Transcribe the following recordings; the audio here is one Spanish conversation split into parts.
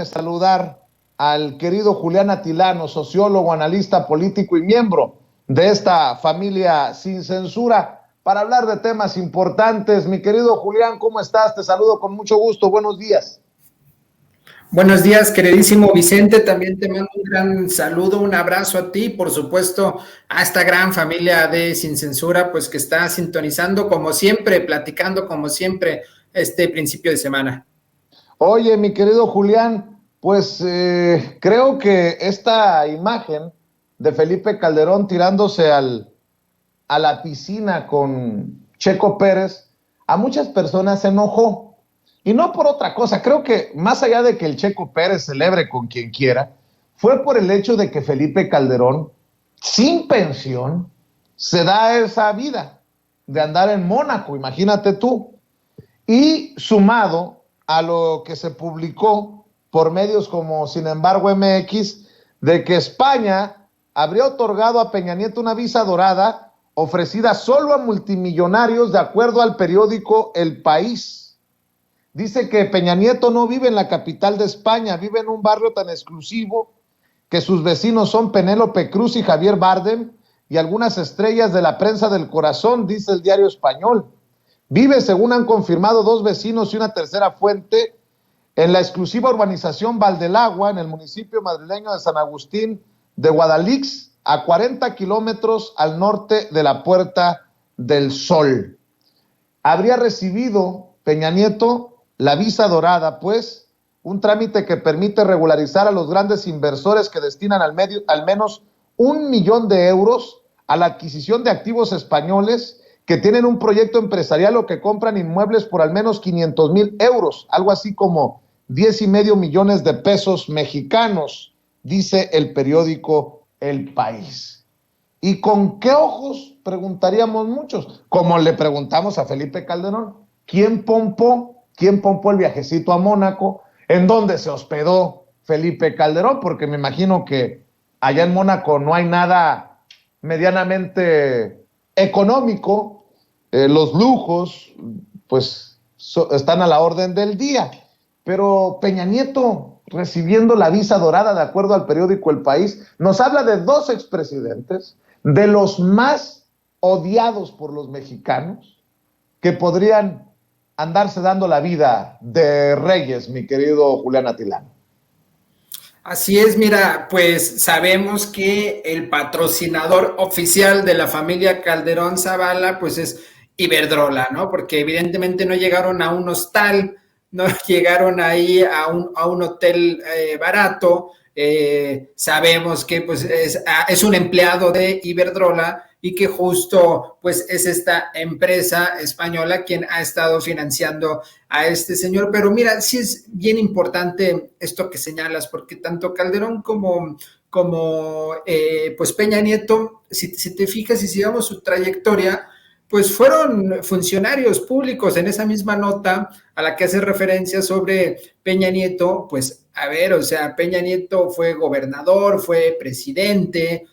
Saludar al querido Julián Atilano, sociólogo, analista político y miembro de esta familia Sin Censura, para hablar de temas importantes. Mi querido Julián, ¿cómo estás? Te saludo con mucho gusto. Buenos días. Buenos días, queridísimo Vicente. También te mando un gran saludo, un abrazo a ti, y por supuesto, a esta gran familia de Sin Censura, pues que está sintonizando como siempre, platicando como siempre este principio de semana. Oye, mi querido Julián, pues creo que esta imagen de Felipe Calderón tirándose a la piscina con Checo Pérez, a muchas personas se enojó. Y no por otra cosa, creo que más allá de que el Checo Pérez celebre con quien quiera, fue por el hecho de que Felipe Calderón, sin pensión, se da esa vida de andar en Mónaco, imagínate tú. Y sumado a lo que se publicó por medios como Sin embargo MX, de que España habría otorgado a Peña Nieto una visa dorada ofrecida solo a multimillonarios de acuerdo al periódico El País. Dice que Peña Nieto no vive en la capital de España, vive en un barrio tan exclusivo que sus vecinos son Penélope Cruz y Javier Bardem y algunas estrellas de la prensa del corazón, dice el diario español. Vive, según han confirmado dos vecinos y una tercera fuente, en la exclusiva urbanización Valdelagua, en el municipio madrileño de San Agustín de Guadalix, a 40 kilómetros al norte de la Puerta del Sol. Habría recibido Peña Nieto la visa dorada, pues, un trámite que permite regularizar a los grandes inversores que destinan al menos 1 millón de euros a la adquisición de activos españoles que tienen un proyecto empresarial o que compran inmuebles por al menos 500,000 euros, algo así como 10,5 millones de pesos mexicanos, dice el periódico El País. ¿Y con qué ojos? Preguntaríamos muchos, como le preguntamos a Felipe Calderón. ¿Quién pompó el viajecito a Mónaco? ¿En dónde se hospedó Felipe Calderón? Porque me imagino que allá en Mónaco no hay nada medianamente económico. Los lujos, pues, están a la orden del día. Pero Peña Nieto, recibiendo la visa dorada, de acuerdo al periódico El País, nos habla de dos expresidentes, de los más odiados por los mexicanos, que podrían andarse dando la vida de reyes, mi querido Julián Atilano. Así es, mira, pues sabemos que el patrocinador oficial de la familia Calderón Zavala, pues es Iberdrola, ¿no? Porque evidentemente no llegaron a un hostal, no llegaron ahí a un hotel barato. Sabemos que pues es un empleado de Iberdrola y que justo pues es esta empresa española quien ha estado financiando a este señor. Pero mira, sí es bien importante esto que señalas, porque tanto Calderón como pues Peña Nieto, si te fijas y sigamos su trayectoria, pues fueron funcionarios públicos. En esa misma nota a la que hace referencia sobre Peña Nieto, pues a ver, o sea, Peña Nieto fue gobernador, fue presidente,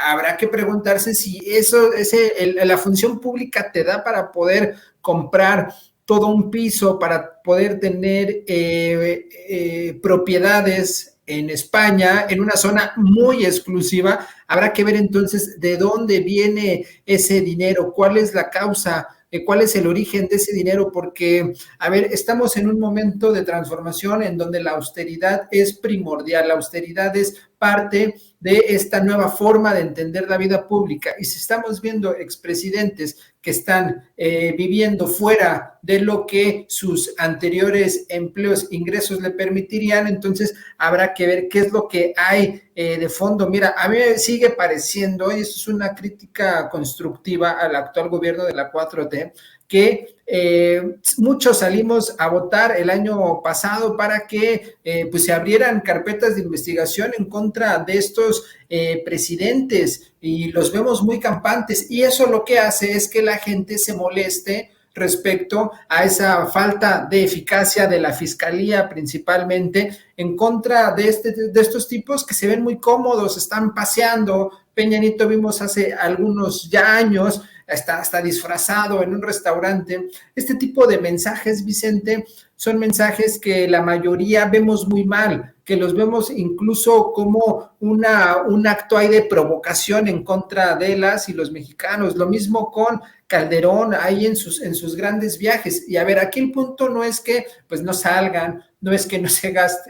habrá que preguntarse si la función pública te da para poder comprar todo un piso, para poder tener propiedades en España, en una zona muy exclusiva. Habrá que ver entonces de dónde viene ese dinero, cuál es la causa, cuál es el origen de ese dinero, porque, a ver, estamos en un momento de transformación en donde la austeridad es primordial, la austeridad es parte de esta nueva forma de entender la vida pública. Y si estamos viendo expresidentes que están viviendo fuera de lo que sus anteriores empleos, ingresos le permitirían, entonces habrá que ver qué es lo que hay de fondo. Mira, a mí me sigue pareciendo, y esto es una crítica constructiva al actual gobierno de la 4T, que muchos salimos a votar el año pasado para que pues se abrieran carpetas de investigación en contra de estos presidentes, y los vemos muy campantes, y eso lo que hace es que la gente se moleste respecto a esa falta de eficacia de la fiscalía, principalmente en contra de estos tipos que se ven muy cómodos, están paseando. Peña Nieto vimos hace algunos ya años, está hasta disfrazado en un restaurante. Este tipo de mensajes, Vicente, son mensajes que la mayoría vemos muy mal, que los vemos incluso como un acto ahí de provocación en contra de las y los mexicanos. Lo mismo con Calderón ahí en sus grandes viajes. Y a ver, aquí el punto no es que pues no salgan, no es que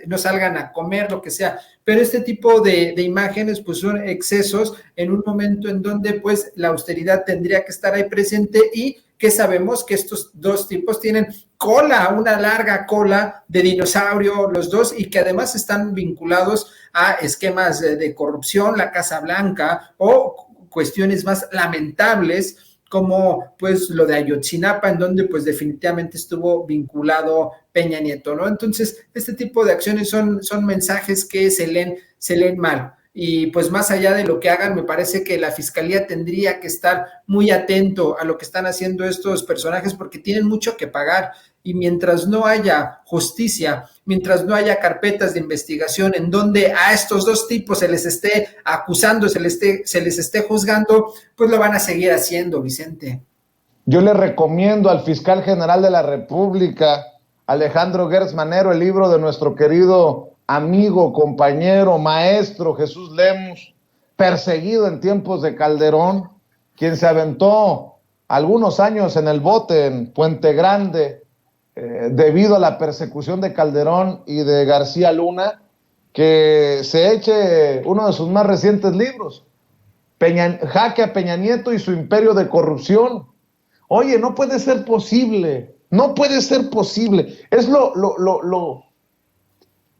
no salgan a comer, lo que sea, pero este tipo de imágenes pues son excesos en un momento en donde pues la austeridad tendría que estar ahí presente y que sabemos que estos dos tipos tienen cola, una larga cola de dinosaurio los dos y que además están vinculados a esquemas de corrupción, la Casa Blanca o cuestiones más lamentables como pues lo de Ayotzinapa, en donde pues definitivamente estuvo vinculado Peña Nieto, ¿no? Entonces, este tipo de acciones son mensajes que se leen mal. Y pues más allá de lo que hagan, me parece que la fiscalía tendría que estar muy atento a lo que están haciendo estos personajes porque tienen mucho que pagar y mientras no haya justicia, mientras no haya carpetas de investigación en donde a estos dos tipos se les esté acusando, se les esté juzgando, pues lo van a seguir haciendo, Vicente. Yo le recomiendo al fiscal general de la República, Alejandro Gertz Manero, el libro de nuestro querido amigo, compañero, maestro Jesús Lemus, perseguido en tiempos de Calderón, quien se aventó algunos años en el bote en Puente Grande, debido a la persecución de Calderón y de García Luna, que se eche uno de sus más recientes libros, Jaque a Peña Nieto y su imperio de corrupción. Oye, no puede ser posible, no puede ser posible. Es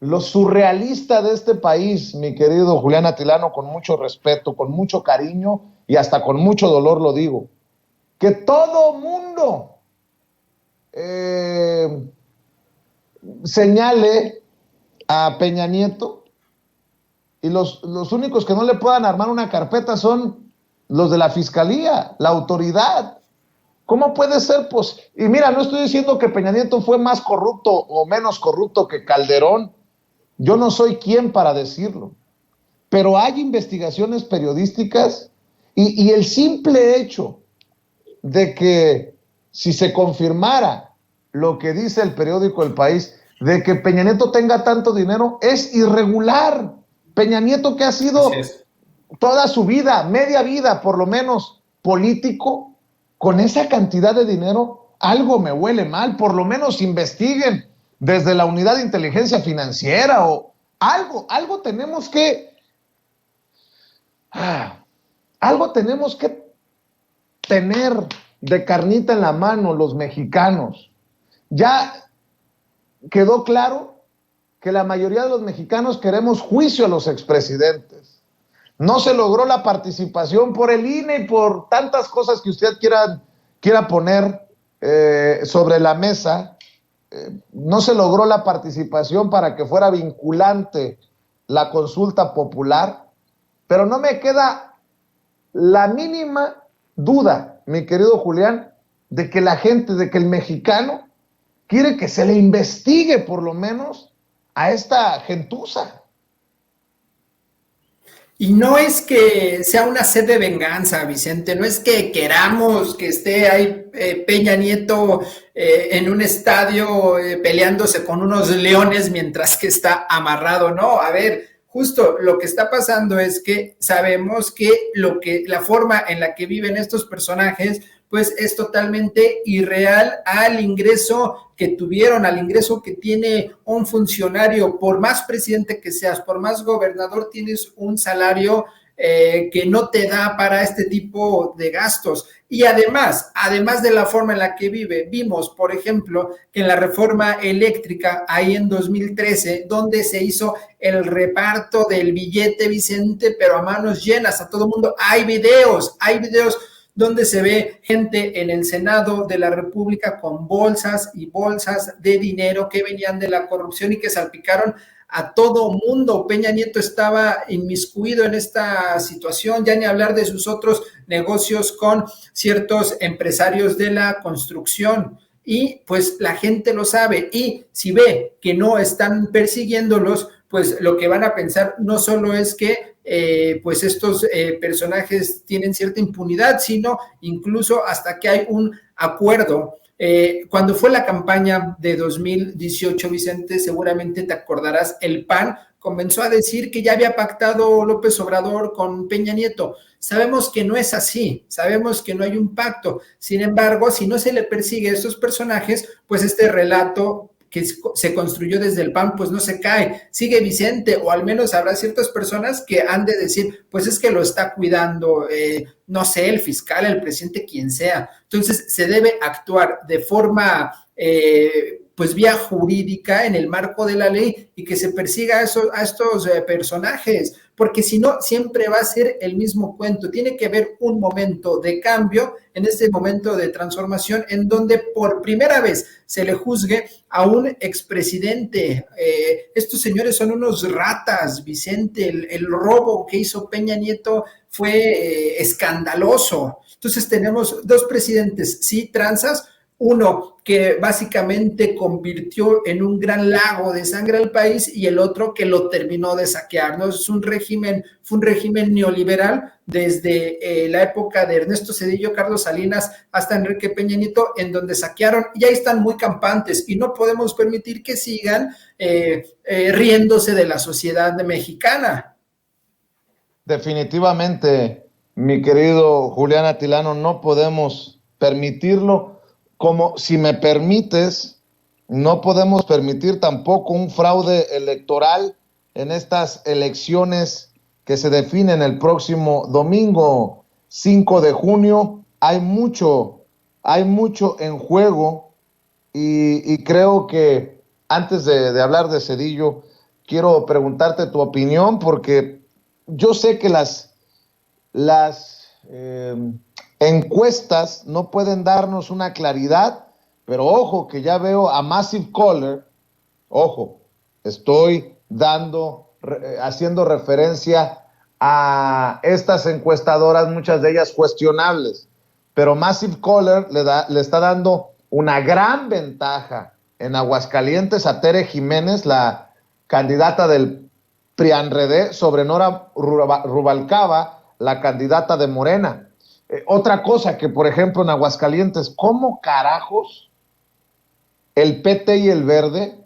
lo surrealista de este país, mi querido Julián Atilano, con mucho respeto, con mucho cariño y hasta con mucho dolor lo digo, que todo mundo señale a Peña Nieto y los únicos que no le puedan armar una carpeta son los de la fiscalía, la autoridad. ¿Cómo puede ser posible? Y mira, no estoy diciendo que Peña Nieto fue más corrupto o menos corrupto que Calderón. Yo no soy quien para decirlo. Pero hay investigaciones periodísticas y el simple hecho de que si se confirmara lo que dice el periódico El País, de que Peña Nieto tenga tanto dinero, es irregular. Peña Nieto, que ha sido toda su vida, media vida por lo menos, político, con esa cantidad de dinero, algo me huele mal. Por lo menos investiguen desde la unidad de inteligencia financiera o algo tenemos que tener de carnita en la mano los mexicanos. Ya quedó claro que la mayoría de los mexicanos queremos juicio a los expresidentes. No se logró la participación por el INE y por tantas cosas que usted quiera poner sobre la mesa. No se logró la participación para que fuera vinculante la consulta popular, pero no me queda la mínima duda, mi querido Julián, de que la gente, de que el mexicano quiere que se le investigue por lo menos a esta gentuza. Y no es que sea una sed de venganza, Vicente, no es que queramos que esté ahí Peña Nieto en un estadio peleándose con unos leones mientras que está amarrado, no, a ver, justo lo que está pasando es que sabemos que la forma en la que viven estos personajes pues es totalmente irreal al ingreso que tuvieron, al ingreso que tiene un funcionario. Por más presidente que seas, por más gobernador, tienes un salario que no te da para este tipo de gastos. Y además de la forma en la que vive, vimos, por ejemplo, que en la reforma eléctrica, ahí en 2013, donde se hizo el reparto del billete, Vicente, pero a manos llenas, a todo mundo, hay videos donde se ve gente en el Senado de la República con bolsas y bolsas de dinero que venían de la corrupción y que salpicaron a todo mundo. Peña Nieto estaba inmiscuido en esta situación, ya ni hablar de sus otros negocios con ciertos empresarios de la construcción. Y pues la gente lo sabe, y si ve que no están persiguiéndolos, pues lo que van a pensar no solo es que pues estos personajes tienen cierta impunidad, sino incluso hasta que hay un acuerdo Cuando fue la campaña de 2018, Vicente, seguramente te acordarás, el PAN comenzó a decir que ya había pactado López Obrador con Peña Nieto. Sabemos que no es así, sabemos que no hay un pacto. Sin embargo, si no se le persigue a estos personajes, pues este relato que se construyó desde el PAN, pues no se cae, sigue Vicente, o al menos habrá ciertas personas que han de decir, pues es que lo está cuidando, no sé, el fiscal, el presidente, quien sea. Entonces, se debe actuar de forma, pues vía jurídica en el marco de la ley y que se persiga a estos personajes, porque si no, siempre va a ser el mismo cuento. Tiene que haber un momento de cambio, en este momento de transformación, en donde por primera vez se le juzgue a un expresidente. Estos señores son unos ratas, Vicente. El robo que hizo Peña Nieto fue escandaloso. Entonces tenemos dos presidentes, sí, tranzas, uno que básicamente convirtió en un gran lago de sangre al país y el otro que lo terminó de saquear, ¿no? Es un régimen, fue un régimen neoliberal desde la época de Ernesto Zedillo, Carlos Salinas, hasta Enrique Peña Nieto, en donde saquearon, y ahí están muy campantes, y no podemos permitir que sigan riéndose de la sociedad mexicana. Definitivamente, mi querido Julián Atilano, no podemos permitirlo. Como, si me permites, no podemos permitir tampoco un fraude electoral en estas elecciones que se definen el próximo domingo 5 de junio. Hay mucho en juego y creo que antes de hablar de Zedillo, quiero preguntarte tu opinión, porque yo sé que las encuestas no pueden darnos una claridad, pero ojo que ya veo a Massive Caller, ojo, estoy haciendo referencia a estas encuestadoras, muchas de ellas cuestionables, pero Massive Caller le está dando una gran ventaja en Aguascalientes a Tere Jiménez, la candidata del PRIAN-RD, sobre Nora Rubalcaba, la candidata de Morena. Otra cosa que, por ejemplo, en Aguascalientes, ¿cómo carajos el PT y el Verde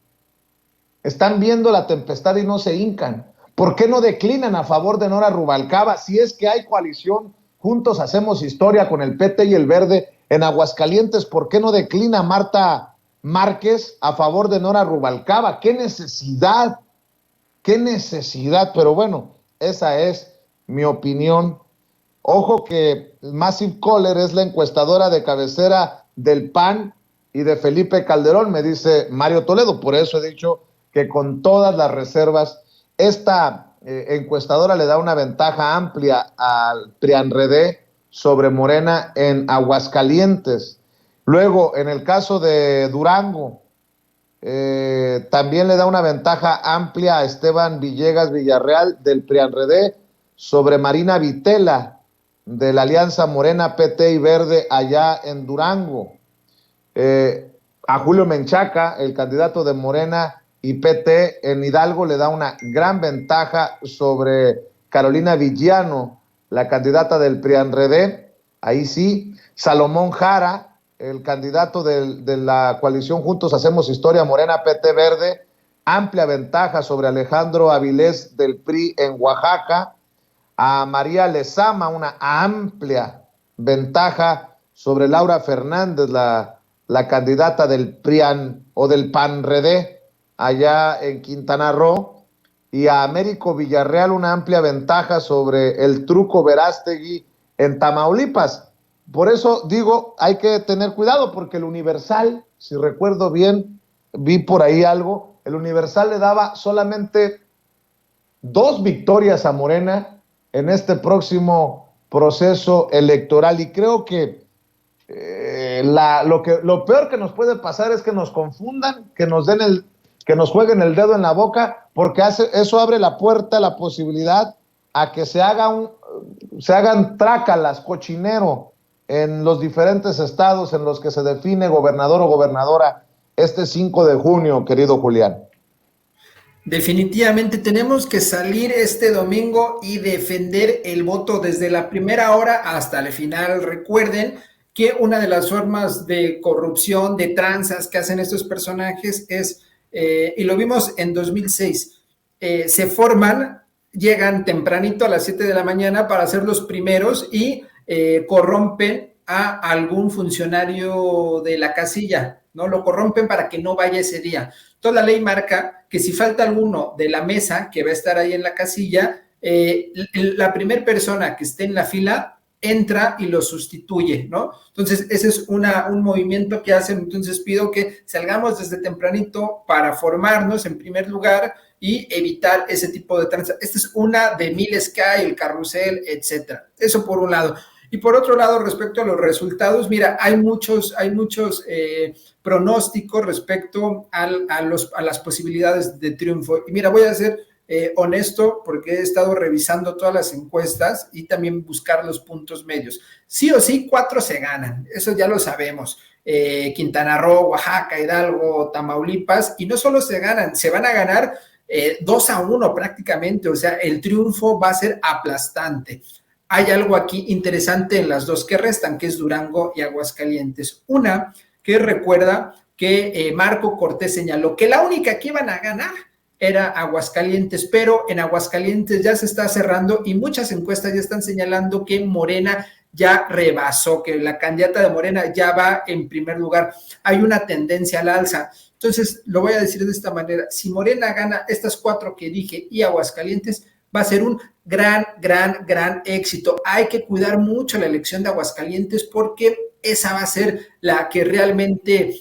están viendo la tempestad y no se hincan? ¿Por qué no declinan a favor de Nora Rubalcaba? Si es que hay coalición, Juntos Hacemos Historia con el PT y el Verde en Aguascalientes, ¿por qué no declina Marta Márquez a favor de Nora Rubalcaba? ¡Qué necesidad! ¡Qué necesidad! Pero bueno, esa es mi opinión. Ojo que Massive Caller es la encuestadora de cabecera del PAN y de Felipe Calderón, me dice Mario Toledo. Por eso he dicho que con todas las reservas, esta encuestadora le da una ventaja amplia al PRIAN-RD sobre Morena en Aguascalientes. Luego, en el caso de Durango, también le da una ventaja amplia a Esteban Villegas Villarreal del PRIAN-RD sobre Marina Vitela de la Alianza Morena, PT y Verde allá en Durango. A Julio Menchaca, el candidato de Morena y PT en Hidalgo, le da una gran ventaja sobre Carolina Villano, la candidata del PRIAN-RD. Ahí sí. Salomón Jara, el candidato de la coalición Juntos Hacemos Historia, Morena, PT, Verde, amplia ventaja sobre Alejandro Avilés del PRI en Oaxaca. A María Lezama, una amplia ventaja sobre Laura Fernández, la candidata del PRIAN o del PAN-RD allá en Quintana Roo, y a Américo Villarreal una amplia ventaja sobre el Truco Verástegui en Tamaulipas. Por eso digo, hay que tener cuidado, porque el Universal, si recuerdo bien, vi por ahí algo, el Universal le daba solamente 2 victorias a Morena en este próximo proceso electoral, y creo que lo peor que nos puede pasar es que nos confundan, que nos jueguen el dedo en la boca, porque eso abre la puerta, la posibilidad a que se hagan trácalas, cochinero en los diferentes estados en los que se define gobernador o gobernadora este 5 de junio, querido Julián. Definitivamente tenemos que salir este domingo y defender el voto desde la primera hora hasta el final. Recuerden que una de las formas de corrupción, de tranzas que hacen estos personajes es, y lo vimos en 2006, se forman, llegan tempranito a las 7 de la mañana para ser los primeros y corrompen a algún funcionario de la casilla, ¿no? Lo corrompen para que no vaya ese día. Toda la ley marca que si falta alguno de la mesa que va a estar ahí en la casilla, la primera persona que esté en la fila entra y lo sustituye, ¿no? Entonces, ese es un movimiento que hacen. Entonces, pido que salgamos desde tempranito para formarnos en primer lugar y evitar ese tipo de tranza. Esta es una de miles que hay, el carrusel, etcétera. Eso por un lado. Y por otro lado, respecto a los resultados, mira, hay muchos pronósticos respecto a las posibilidades de triunfo. Y mira, voy a ser honesto porque he estado revisando todas las encuestas y también buscar los puntos medios. Sí o sí, 4 se ganan, eso ya lo sabemos. Quintana Roo, Oaxaca, Hidalgo, Tamaulipas, y no solo se ganan, se van a ganar 2-1 prácticamente, o sea, el triunfo va a ser aplastante. Hay algo aquí interesante en las dos que restan, que es Durango y Aguascalientes. Una que recuerda que Marco Cortés señaló que la única que iban a ganar era Aguascalientes, pero en Aguascalientes ya se está cerrando y muchas encuestas ya están señalando que Morena ya rebasó, que la candidata de Morena ya va en primer lugar. Hay una tendencia al alza. Entonces, lo voy a decir de esta manera, si Morena gana estas 4 que dije y Aguascalientes, va a ser un gran éxito. Hay que cuidar mucho la elección de Aguascalientes porque esa va a ser la que realmente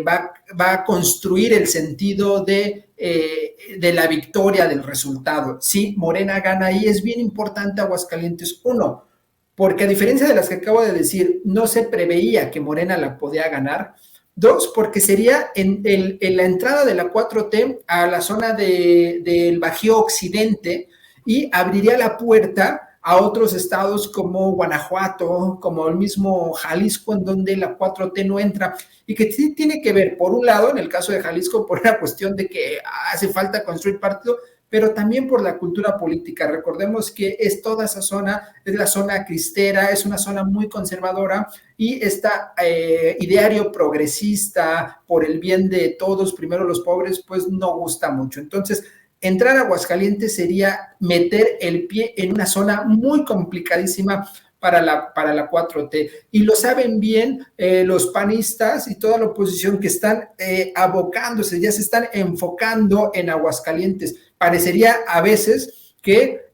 va a construir el sentido de la victoria del resultado. Si Morena gana ahí, es bien importante Aguascalientes. 1, porque a diferencia de las que acabo de decir, no se preveía que Morena la podía ganar. 2, porque sería en la entrada de la 4T a la zona del Bajío Occidente y abriría la puerta a otros estados como Guanajuato, como el mismo Jalisco, en donde la 4T no entra, y que sí tiene que ver, por un lado, en el caso de Jalisco, por una cuestión de que hace falta construir partido, pero también por la cultura política. Recordemos que es toda esa zona, es la zona cristera, es una zona muy conservadora, y este ideario progresista por el bien de todos, primero los pobres, pues no gusta mucho. Entonces, entrar a Aguascalientes sería meter el pie en una zona muy complicadísima para la 4T. Y lo saben bien los panistas y toda la oposición que están abocándose, ya se están enfocando en Aguascalientes. Parecería a veces que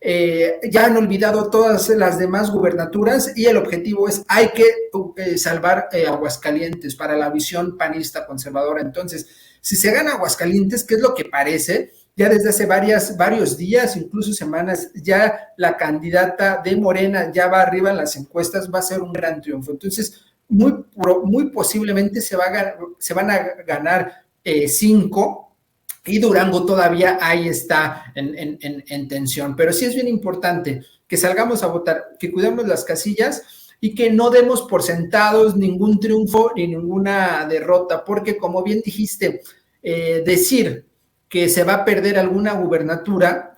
ya han olvidado todas las demás gubernaturas y el objetivo es hay que salvar Aguascalientes para la visión panista conservadora. Entonces, si se gana Aguascalientes, ¿qué es lo que parece? Ya desde hace varios días, incluso semanas, ya la candidata de Morena ya va arriba en las encuestas, va a ser un gran triunfo. Entonces, muy posiblemente se van a ganar 5 y Durango todavía ahí está en tensión. Pero sí es bien importante que salgamos a votar, que cuidemos las casillas y que no demos por sentados ningún triunfo ni ninguna derrota, porque como bien dijiste, decir que se va a perder alguna gubernatura,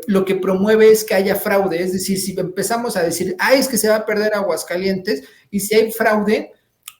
lo que promueve es que haya fraude. Es decir, si empezamos a decir, es que se va a perder Aguascalientes, y si hay fraude,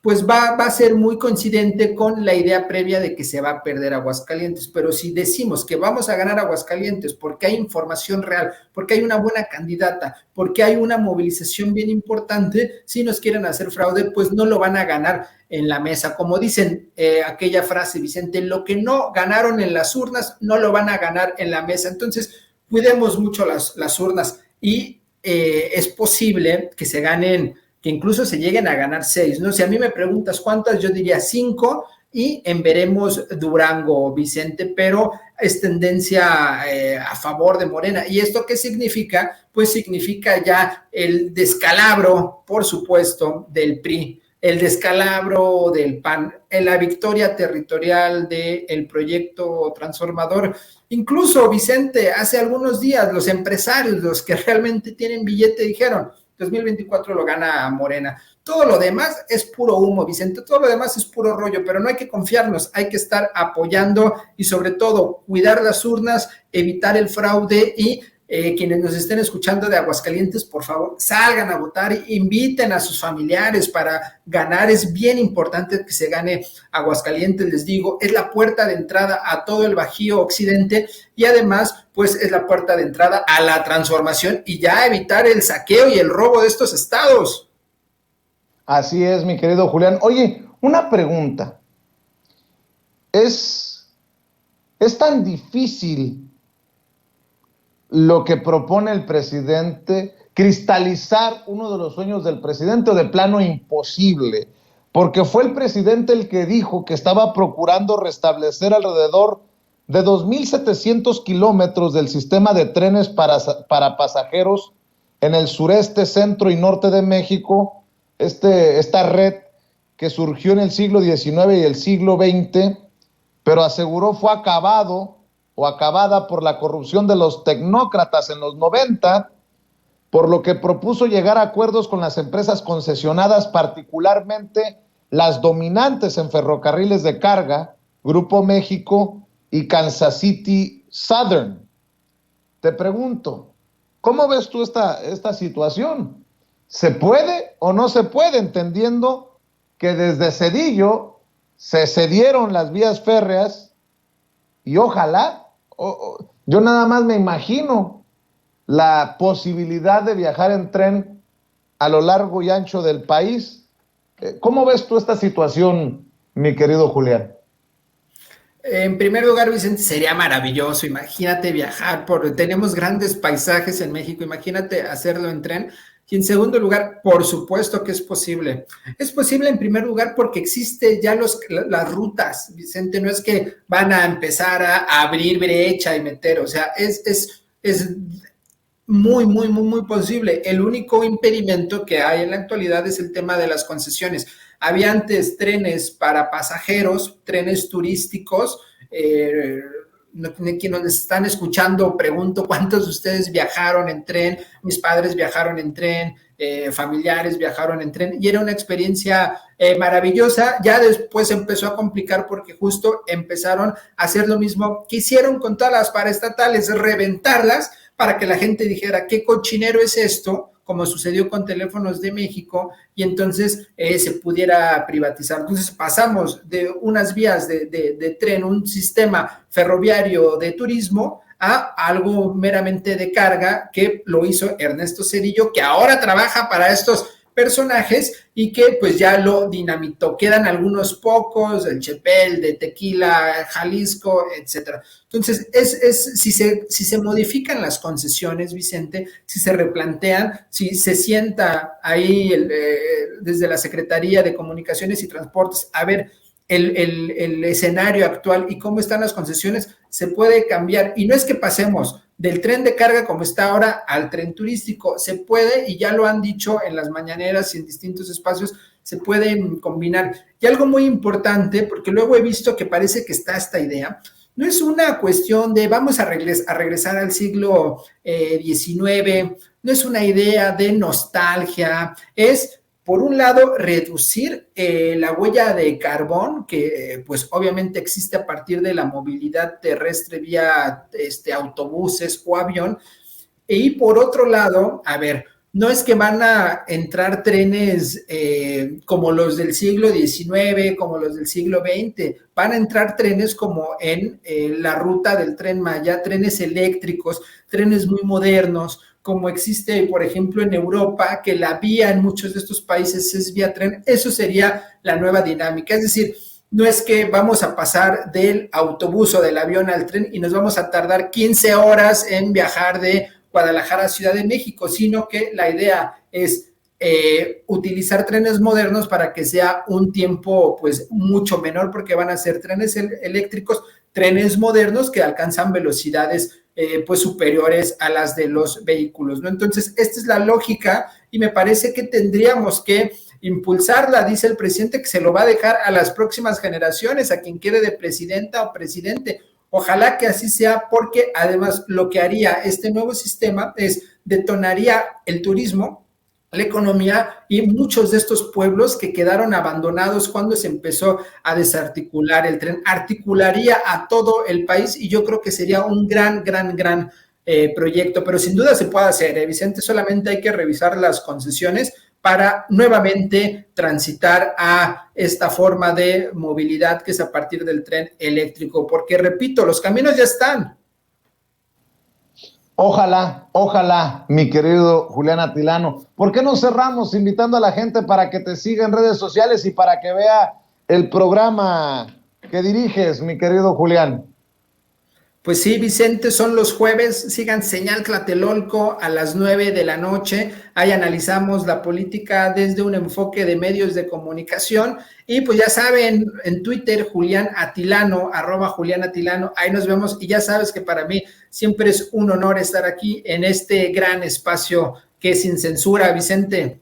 pues va a ser muy coincidente con la idea previa de que se va a perder Aguascalientes. Pero si decimos que vamos a ganar Aguascalientes porque hay información real, porque hay una buena candidata, porque hay una movilización bien importante, si nos quieren hacer fraude, pues no lo van a ganar en la mesa. Como dicen aquella frase, Vicente, lo que no ganaron en las urnas, no lo van a ganar en la mesa. Entonces, cuidemos mucho las urnas y es posible que se ganen, que incluso se lleguen a ganar 6, ¿no? Si a mí me preguntas cuántas, yo diría 5 y veremos Durango, Vicente, pero es tendencia a favor de Morena. ¿Y esto qué significa? Pues significa ya el descalabro, por supuesto, del PRI, el descalabro del PAN, la victoria territorial del proyecto transformador. Incluso, Vicente, hace algunos días los empresarios, los que realmente tienen billete, dijeron 2024 lo gana Morena. Todo lo demás es puro humo, Vicente, todo lo demás es puro rollo, pero no hay que confiarnos, hay que estar apoyando y sobre todo cuidar las urnas, evitar el fraude y quienes nos estén escuchando de Aguascalientes, por favor, salgan a votar, inviten a sus familiares para ganar. Es bien importante que se gane Aguascalientes, les digo, es la puerta de entrada a todo el Bajío Occidente y además, pues es la puerta de entrada a la transformación y ya evitar el saqueo y el robo de estos estados. Así es, mi querido Julián. Oye, una pregunta. ¿Es tan difícil lo que propone el presidente, cristalizar uno de los sueños del presidente, o de plano imposible? Porque fue el presidente el que dijo que estaba procurando restablecer alrededor de 2.700 kilómetros del sistema de trenes para pasajeros en el sureste, centro y norte de México, esta red que surgió en el siglo XIX y el siglo XX, pero aseguró fue acabada por la corrupción de los tecnócratas en los 90, por lo que propuso llegar a acuerdos con las empresas concesionadas, particularmente las dominantes en ferrocarriles de carga, Grupo México y Kansas City Southern. Te pregunto, ¿cómo ves tú esta situación? ¿Se puede o no se puede? Entendiendo que desde Zedillo se cedieron las vías férreas y ojalá, yo nada más me imagino la posibilidad de viajar en tren a lo largo y ancho del país. ¿Cómo ves tú esta situación, mi querido Julián? En primer lugar, Vicente, sería maravilloso. Imagínate viajar tenemos grandes paisajes en México, imagínate hacerlo en tren. Y en segundo lugar, por supuesto que es posible. Es posible en primer lugar porque existe ya las rutas, Vicente, no es que van a empezar a abrir brecha y meter, o sea, es muy, muy, muy, muy posible. El único impedimento que hay en la actualidad es el tema de las concesiones. Había antes trenes para pasajeros, trenes turísticos. Quienes nos están escuchando, pregunto cuántos de ustedes viajaron en tren. Mis padres viajaron en tren, familiares viajaron en tren y era una experiencia maravillosa. Ya después empezó a complicar porque justo empezaron a hacer lo mismo que hicieron con todas las paraestatales, reventarlas para que la gente dijera qué cochinero es esto, como sucedió con Teléfonos de México, y entonces se pudiera privatizar. Entonces pasamos de unas vías de tren, un sistema ferroviario de turismo, a algo meramente de carga, que lo hizo Ernesto Zedillo, que ahora trabaja para estos personajes y que pues ya lo dinamitó. Quedan algunos pocos, el Chepel, de Tequila, Jalisco, etcétera. Entonces, si se modifican las concesiones, Vicente, si se replantean, si se sienta ahí desde la Secretaría de Comunicaciones y Transportes a ver el escenario actual y cómo están las concesiones, se puede cambiar. Y no es que pasemos del tren de carga como está ahora al tren turístico, se puede, y ya lo han dicho en las mañaneras y en distintos espacios, se pueden combinar. Y algo muy importante, porque luego he visto que parece que está esta idea, no es una cuestión de vamos a regresar al siglo XIX, no es una idea de nostalgia, es por un lado, reducir la huella de carbón, que pues obviamente existe a partir de la movilidad terrestre vía autobuses o avión, y por otro lado, a ver, no es que van a entrar trenes como los del siglo XIX, como los del siglo XX, van a entrar trenes como en la ruta del Tren Maya, trenes eléctricos, trenes muy modernos, como existe, por ejemplo, en Europa, que la vía en muchos de estos países es vía tren. Eso sería la nueva dinámica. Es decir, no es que vamos a pasar del autobús o del avión al tren y nos vamos a tardar 15 horas en viajar de Guadalajara a Ciudad de México, sino que la idea es utilizar trenes modernos para que sea un tiempo pues mucho menor, porque van a ser trenes eléctricos, trenes modernos que alcanzan velocidades pues superiores a las de los vehículos, ¿no? Entonces, esta es la lógica y me parece que tendríamos que impulsarla. Dice el presidente que se lo va a dejar a las próximas generaciones, a quien quede de presidenta o presidente. Ojalá que así sea, porque además lo que haría este nuevo sistema es detonaría el turismo, la economía y muchos de estos pueblos que quedaron abandonados cuando se empezó a desarticular el tren, articularía a todo el país y yo creo que sería un gran proyecto, pero sin duda se puede hacer, Vicente, solamente hay que revisar las concesiones para nuevamente transitar a esta forma de movilidad que es a partir del tren eléctrico, porque repito, los caminos ya están. Ojalá, ojalá, mi querido Julián Atilano. ¿Por qué no cerramos invitando a la gente para que te siga en redes sociales y para que vea el programa que diriges, mi querido Julián? Pues sí, Vicente, son los jueves, sigan Señal Tlatelolco a las 9 de la noche, ahí analizamos la política desde un enfoque de medios de comunicación y pues ya saben, en Twitter, Julián Atilano, @Julián Atilano, ahí nos vemos y ya sabes que para mí siempre es un honor estar aquí en este gran espacio que es Sin Censura, Vicente.